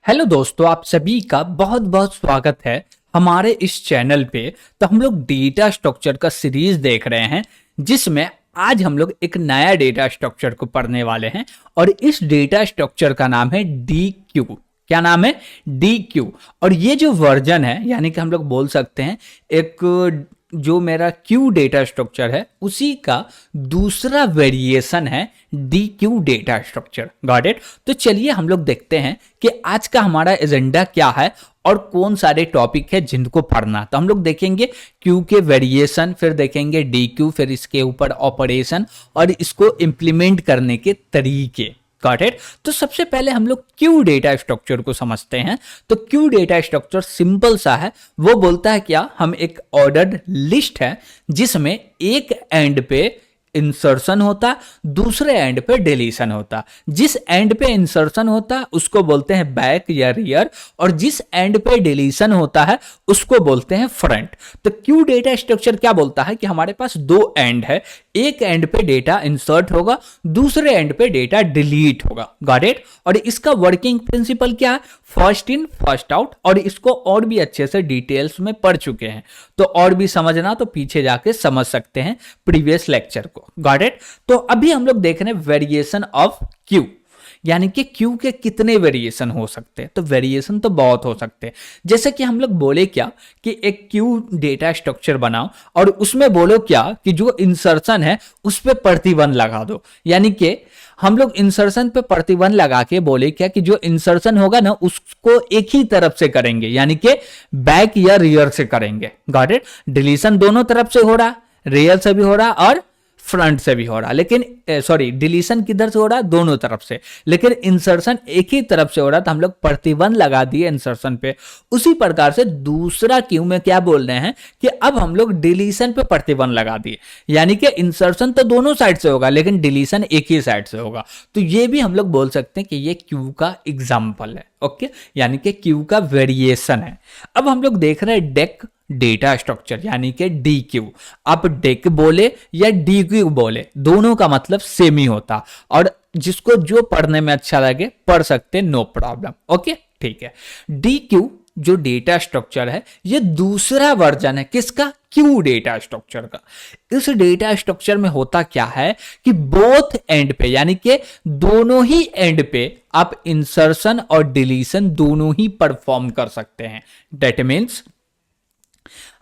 Hello दोस्तों, आप सभी का बहुत बहुत स्वागत है हमारे इस चैनल पे। तो हम लोग डेटा स्ट्रक्चर का सीरीज देख रहे हैं, जिसमें आज हम लोग एक नया डेटा स्ट्रक्चर को पढ़ने वाले हैं। और इस डेटा स्ट्रक्चर का नाम है डी क्यू। क्या नाम है? D Q. और ये जो वर्जन है, यानी कि हम लोग बोल सकते हैं एक जो मेरा क्यू डेटा स्ट्रक्चर है उसी का दूसरा वेरिएशन है D Q data structure. Got it? तो चलिए हम लोग देखते हैं कि आज का हमारा एजेंडा क्या है और कौन सारे टॉपिक है जिनको पढ़ना। तो हम लोग देखेंगे क्यू के वेरिएशन, फिर देखेंगे डी क्यू, फिर इसके ऊपर ऑपरेशन और इसको इम्प्लीमेंट करने के तरीके। Got it? तो सबसे पहले हम लोग क्यू डेटा स्ट्रक्चर को समझते हैं। तो क्यू डेटा स्ट्रक्चर सिंपल सा है। वो बोलता है क्या, हम एक ऑर्डर्ड लिस्ट है जिसमें एक एंड पे इंसर्शन होता, दूसरे एंड पे डिलीशन होता। जिस एंड पे इंसर्शन होता उसको बोलते हैं बैक या रियर, और जिस एंड पे डिलीशन होता है उसको बोलते हैं फ्रंट। तो क्यू डेटा स्ट्रक्चर क्या बोलता है कि हमारे पास दो एंड है, एक एंड पे डेटा इंसर्ट होगा, दूसरे एंड पे डेटा डिलीट होगा। Got it? और इसका वर्किंग प्रिंसिपल क्या है? First in first out. और इसको और भी अच्छे से डिटेल्स में पढ़ चुके हैं, तो और भी समझना तो पीछे जाके समझ सकते हैं प्रीवियस लेक्चर को। Got it? तो अभी हम लोग देख रहे हैं वेरिएशन ऑफ क्यू, यानी कि क्यू के कितने वेरिएशन हो सकते हैं। तो वेरिएशन तो बहुत हो सकते हैं। जैसे कि हम लोग बोले क्या कि एक क्यू डेटा स्ट्रक्चर बनाओ और उसमें बोलो क्या कि जो इंसर्शन है उस पर प्रतिबंध लगा दो। यानी कि हम लोग इंसर्शन पे प्रतिबंध लगा के बोले क्या कि जो इंसर्शन होगा ना उसको एक ही तरफ से करेंगे, यानी कि बैक या रियर से करेंगे। Got it? डिलीशन दोनों तरफ से हो रहा, रियर से भी हो रहा और फ्रंट से भी हो रहा, लेकिन सॉरी डिलीशन किधर से हो रहा? दोनों तरफ से। लेकिन इंसर्शन एक ही तरफ से हो रहा, तो हम लोग प्रतिबंध लगा दिए इंसर्शन पे। उसी प्रकार से दूसरा क्यू में क्या बोल रहे हैं कि अब हम लोग डिलीशन पे प्रतिबंध लगा दिए, यानी कि इंसर्शन तो दोनों साइड से होगा लेकिन डिलीशन एक ही साइड से होगा। तो ये भी हम लोग बोल सकते हैं कि ये क्यू का एग्जाम्पल है। ओके, यानी कि क्यू का वेरिएशन है। अब हम लोग देख रहे हैं डेक डेटा स्ट्रक्चर, यानी कि डी क्यू। आप डेक बोले या डी क्यू बोले, दोनों का मतलब सेम ही होता, और जिसको जो पढ़ने में अच्छा लगे पढ़ सकते, नो प्रॉब्लम। ओके, ठीक है। डी क्यू जो डेटा स्ट्रक्चर है ये दूसरा वर्जन है किसका? क्यू डेटा स्ट्रक्चर का। इस डेटा स्ट्रक्चर में होता क्या है कि बोथ एंड पे, यानी कि दोनों ही एंड पे आप इंसर्शन और डिलीशन दोनों ही परफॉर्म कर सकते हैं। दैट मीन्स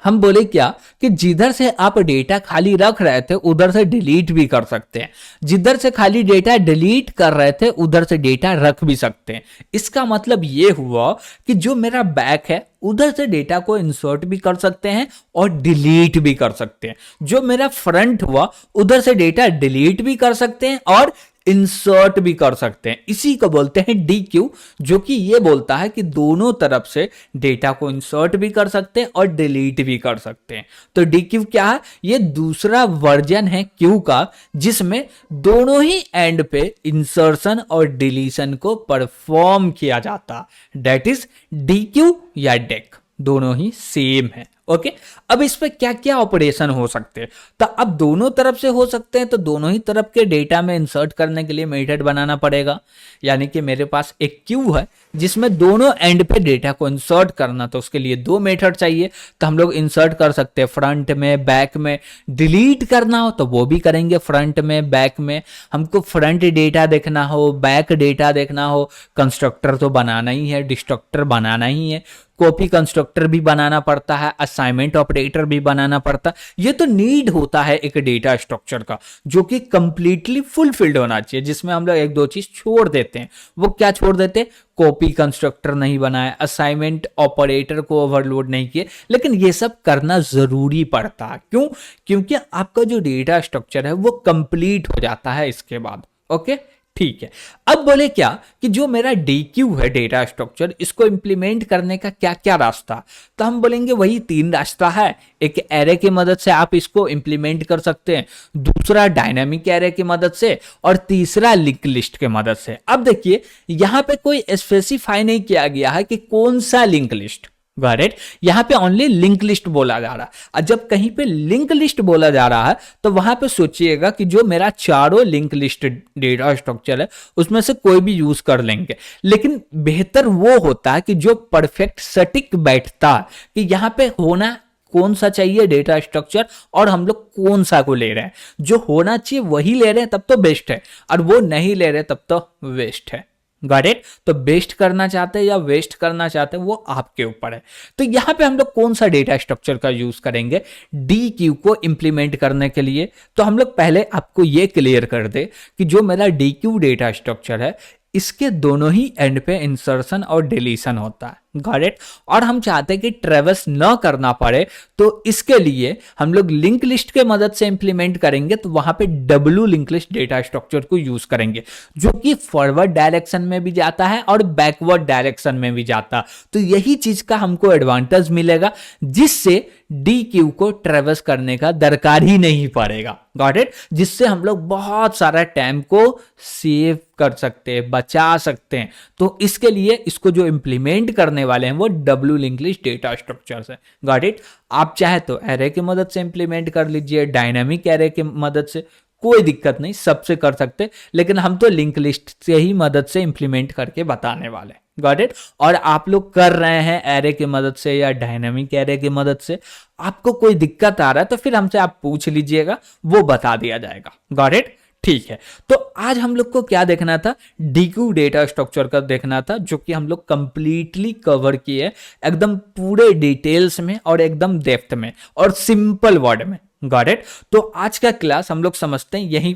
हम बोले क्या कि जिधर से आप डेटा खाली रख रहे थे उधर से डिलीट भी कर सकते हैं, जिधर से खाली डेटा डिलीट कर रहे थे उधर से डेटा रख भी सकते हैं। इसका मतलब ये हुआ कि जो मेरा बैक है उधर से डेटा को इंसर्ट भी कर सकते हैं और डिलीट भी कर सकते हैं। जो मेरा फ्रंट हुआ उधर से डेटा डिलीट भी कर सकते हैं और इंसर्ट भी कर सकते हैं। इसी को बोलते हैं डी क्यू, जो कि ये बोलता है कि दोनों तरफ से डेटा को इंसर्ट भी कर सकते हैं और डिलीट भी कर सकते हैं। तो डी क्यू क्या है? ये दूसरा वर्जन है क्यू का, जिसमें दोनों ही एंड पे इंसर्शन और डिलीशन को परफॉर्म किया जाता। दैट इज डी क्यू या डेक, दोनों ही सेम है। ओके, अब इस पे क्या क्या ऑपरेशन हो सकते हैं? तो अब दोनों तरफ से हो सकते हैं, तो दोनों ही तरफ के डेटा में इंसर्ट करने के लिए मेथड बनाना पड़ेगा। यानी कि मेरे पास एक क्यू है जिसमें दोनों एंड पे डेटा को इंसर्ट करना, तो उसके लिए दो मेथड चाहिए। तो हम लोग इंसर्ट कर सकते हैं फ्रंट में, बैक में। डिलीट करना हो तो वो भी करेंगे फ्रंट में, बैक में। हमको फ्रंट डेटा देखना हो, बैक डेटा देखना हो, कंस्ट्रक्टर तो बनाना ही है, डिस्ट्रक्टर बनाना ही है, कॉपी कंस्ट्रक्टर भी बनाना पड़ता है, असाइनमेंट ऑपरेटर भी बनाना पड़ता है। ये तो नीड होता है एक डेटा स्ट्रक्चर का, जो कि कंप्लीटली फुलफिल्ड होना चाहिए, जिसमें हम लोग एक दो चीज छोड़ देते हैं। वो क्या छोड़ देते हैं? कॉपी कंस्ट्रक्टर नहीं बनाए, असाइनमेंट ऑपरेटर को ओवरलोड नहीं किए, लेकिन ये सब करना जरूरी पड़ता है। क्यों? क्योंकि आपका जो डेटा स्ट्रक्चर है वो कंप्लीट हो जाता है इसके बाद। ओके, ठीक है। अब बोले क्या कि जो मेरा DQ है डेटा स्ट्रक्चर, इसको इंप्लीमेंट करने का क्या क्या रास्ता? तो हम बोलेंगे वही तीन रास्ता है। एक एरे की मदद से आप इसको इंप्लीमेंट कर सकते हैं, दूसरा डायनामिक एरे की मदद से, और तीसरा लिंक लिस्ट के मदद से। अब देखिए यहां पे कोई स्पेसिफाई नहीं किया गया है कि कौन सा लिंक लिस्ट। Got it. यहाँ पे ओनली लिंक लिस्ट बोला जा रहा है, और जब कहीं पे लिंक लिस्ट बोला जा रहा है तो वहां पे सोचिएगा कि जो मेरा चारों लिंक लिस्ट डेटा स्ट्रक्चर है उसमें से कोई भी यूज कर लेंगे, लेकिन बेहतर वो होता है कि जो परफेक्ट सटीक बैठता है कि यहाँ पे होना कौन सा चाहिए डेटा स्ट्रक्चर और हम लोग कौन सा को ले रहे हैं। जो होना चाहिए वही ले रहे हैं तब तो बेस्ट है, और वो नहीं ले रहे तब तो वेस्ट है। Got it. तो बेस्ट करना चाहते हैं या वेस्ट करना चाहते हैं वो आपके ऊपर है। तो यहां पे हम लोग कौन सा डेटा स्ट्रक्चर का यूज करेंगे डी क्यू को इंप्लीमेंट करने के लिए। तो हम लोग पहले आपको ये क्लियर कर दे कि जो मेरा डी क्यू डेटा स्ट्रक्चर है इसके दोनों ही एंड पे इंसर्शन और डिलीशन होता है। Got it. और हम चाहते हैं कि ट्रेवर्स न करना पड़े, तो इसके लिए हम लोग लिंक लिस्ट के मदद से इंप्लीमेंट करेंगे। तो वहां पे W link list data structure को यूज करेंगे, जो कि फॉरवर्ड डायरेक्शन में भी जाता है और बैकवर्ड डायरेक्शन में भी जाता है। तो यही चीज का हमको एडवांटेज मिलेगा, जिससे डी क्यू को ट्रेवर्स करने का दरकार ही नहीं पड़ेगा। Got it. जिससे हम लोग बहुत सारा टाइम को सेव कर सकते हैं, बचा सकते हैं। तो इसके लिए इसको जो इंप्लीमेंट करने वाले हैं वो doubly link list data structure है। Got it. आप चाहे तो एरे की मदद से इंप्लीमेंट कर लीजिए, डायनामिक एरे की मदद से, कोई दिक्कत नहीं, सबसे कर सकते, लेकिन हम तो लिंक लिस्ट से ही मदद से इंप्लीमेंट करके बताने वाले। Got it. और आप लोग कर रहे हैं एरे की मदद से या डायनामिक एरे की मदद से, आपको कोई दिक्कत आ रहा है तो फिर हमसे आप पूछ लीजिएगा, वो बता दिया जाएगा। Got it. ठीक है। तो आज हम लोग को क्या देखना था, डीक्यू डेटा स्ट्रक्चर का देखना था, जो कि हम लोग कंप्लीटली कवर किए एकदम पूरे डिटेल्स में और एकदम डेप्थ में और सिंपल वर्ड में। Got it. तो आज का क्लास हम लोग समझते हैं यहीं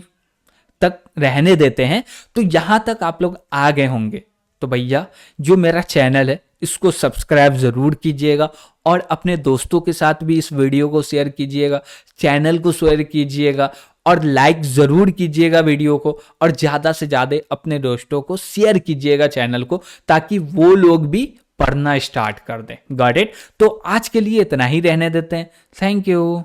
तक रहने देते हैं। तो यहां तक आप लोग आ गए होंगे तो भैया जो मेरा चैनल है इसको सब्सक्राइब जरूर कीजिएगा, और अपने दोस्तों के साथ भी इस वीडियो को शेयर कीजिएगा, चैनल को शेयर कीजिएगा, और लाइक जरूर कीजिएगा वीडियो को, और ज्यादा से ज्यादा अपने दोस्तों को शेयर कीजिएगा चैनल को, ताकि वो लोग भी पढ़ना स्टार्ट कर दें। Got it. तो आज के लिए इतना ही रहने देते हैं। Thank you.